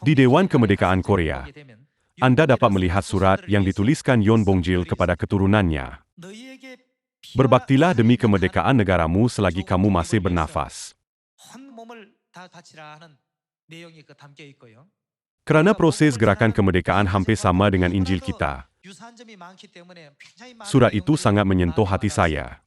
Di Dewan Kemerdekaan Korea, Anda dapat melihat surat yang dituliskan Yoon Bong-jil kepada keturunannya. Berbaktilah demi kemerdekaan negaramu selagi kamu masih bernafas. Kerana proses gerakan kemerdekaan hampir sama dengan Injil kita, surat itu sangat menyentuh hati saya.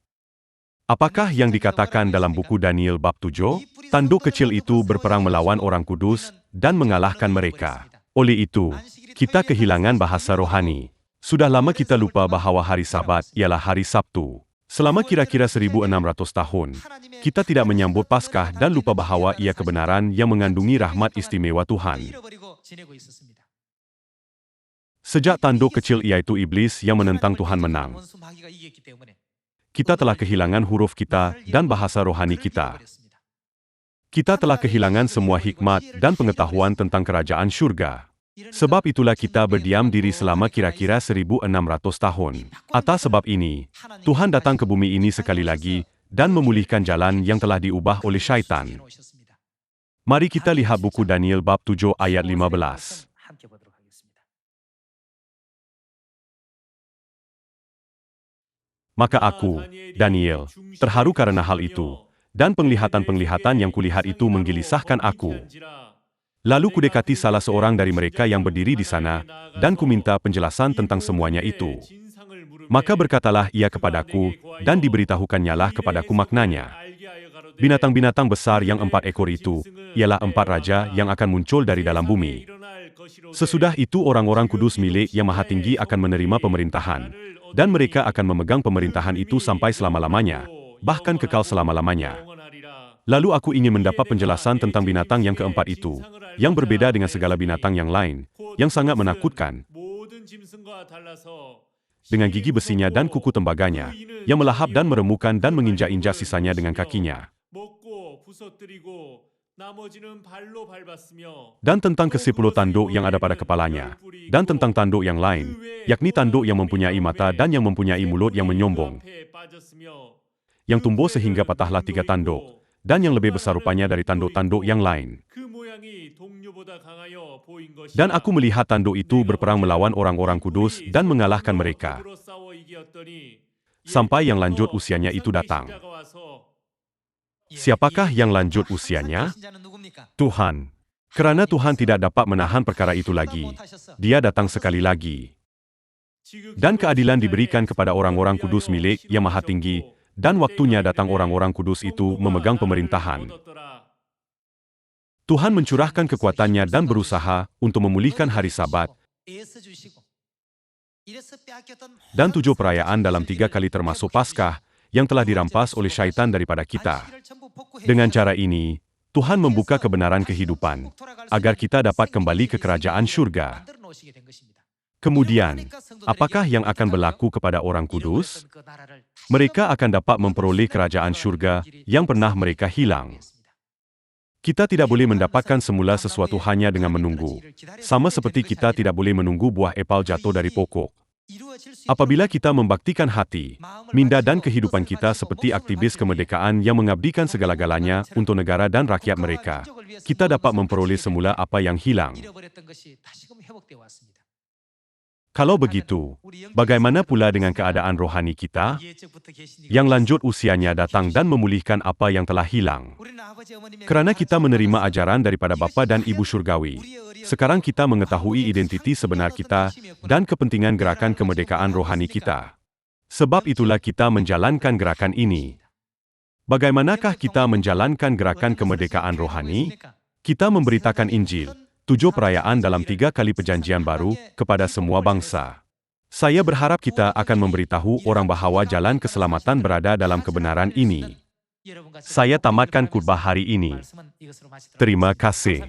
Apakah yang dikatakan dalam buku Daniel bab 7? Tanduk kecil itu berperang melawan orang kudus dan mengalahkan mereka. Oleh itu, kita kehilangan bahasa rohani. Sudah lama kita lupa bahawa hari Sabat ialah hari Sabtu. Selama kira-kira 1600 tahun, kita tidak menyambut Paskah dan lupa bahawa ia kebenaran yang mengandungi rahmat istimewa Tuhan. Sejak tanduk kecil yaitu iblis yang menentang Tuhan menang, kita telah kehilangan huruf kita dan bahasa rohani kita. Kita telah kehilangan semua hikmat dan pengetahuan tentang kerajaan syurga. Sebab itulah kita berdiam diri selama kira-kira 1600 tahun. Atas sebab ini, Tuhan datang ke bumi ini sekali lagi dan memulihkan jalan yang telah diubah oleh syaitan. Mari kita lihat buku Daniel bab 7 ayat 15. Maka aku, Daniel, terharu karena hal itu, dan penglihatan-penglihatan yang kulihat itu menggelisahkan aku. Lalu kudekati salah seorang dari mereka yang berdiri di sana, dan kuminta penjelasan tentang semuanya itu. Maka berkatalah ia kepadaku, dan diberitahukannya kepadaku maknanya. Binatang-binatang besar yang 4 ekor itu, ialah 4 raja yang akan muncul dari dalam bumi. Sesudah itu orang-orang kudus milik Yang Maha Tinggi akan menerima pemerintahan. Dan mereka akan memegang pemerintahan itu sampai selama-lamanya, bahkan kekal selama-lamanya. Lalu aku ingin mendapat penjelasan tentang binatang yang keempat itu, yang berbeda dengan segala binatang yang lain, yang sangat menakutkan, dengan gigi besinya dan kuku tembaganya, yang melahap dan meremukan dan menginjak-injak sisanya dengan kakinya. Dan tentang ke-10 tanduk yang ada pada kepalanya, dan tentang tanduk yang lain, yakni tanduk yang mempunyai mata dan yang mempunyai mulut yang menyombong, yang tumbuh sehingga patahlah 3 tanduk, dan yang lebih besar rupanya dari tanduk-tanduk yang lain. Dan aku melihat tanduk itu berperang melawan orang-orang kudus dan mengalahkan mereka, sampai yang lanjut usianya itu datang. Siapakah yang lanjut usianya? Tuhan. Kerana Tuhan tidak dapat menahan perkara itu lagi, Dia datang sekali lagi. Dan keadilan diberikan kepada orang-orang kudus milik Yang Maha Tinggi, dan waktunya datang orang-orang kudus itu memegang pemerintahan. Tuhan mencurahkan kekuatannya dan berusaha untuk memulihkan hari Sabat dan 7 perayaan dalam 3 kali termasuk Paskah yang telah dirampas oleh syaitan daripada kita. Dengan cara ini, Tuhan membuka kebenaran kehidupan, agar kita dapat kembali ke kerajaan syurga. Kemudian, apakah yang akan berlaku kepada orang kudus? Mereka akan dapat memperoleh kerajaan syurga yang pernah mereka hilang. Kita tidak boleh mendapatkan semula sesuatu hanya dengan menunggu. Sama seperti kita tidak boleh menunggu buah apel jatuh dari pokok. Apabila kita membaktikan hati, minda dan kehidupan kita seperti aktivis kemerdekaan yang mengabdikan segala-galanya untuk negara dan rakyat mereka, kita dapat memperoleh semula apa yang hilang. Kalau begitu, bagaimana pula dengan keadaan rohani kita? Yang lanjut usianya datang dan memulihkan apa yang telah hilang. Kerana kita menerima ajaran daripada Bapa dan Ibu Surgawi, sekarang kita mengetahui identiti sebenar kita dan kepentingan gerakan kemerdekaan rohani kita. Sebab itulah kita menjalankan gerakan ini. Bagaimanakah kita menjalankan gerakan kemerdekaan rohani? Kita memberitakan Injil, 7 perayaan dalam 3 kali perjanjian baru, kepada semua bangsa. Saya berharap kita akan memberitahu orang bahawa jalan keselamatan berada dalam kebenaran ini. Saya tamatkan khutbah hari ini. Terima kasih.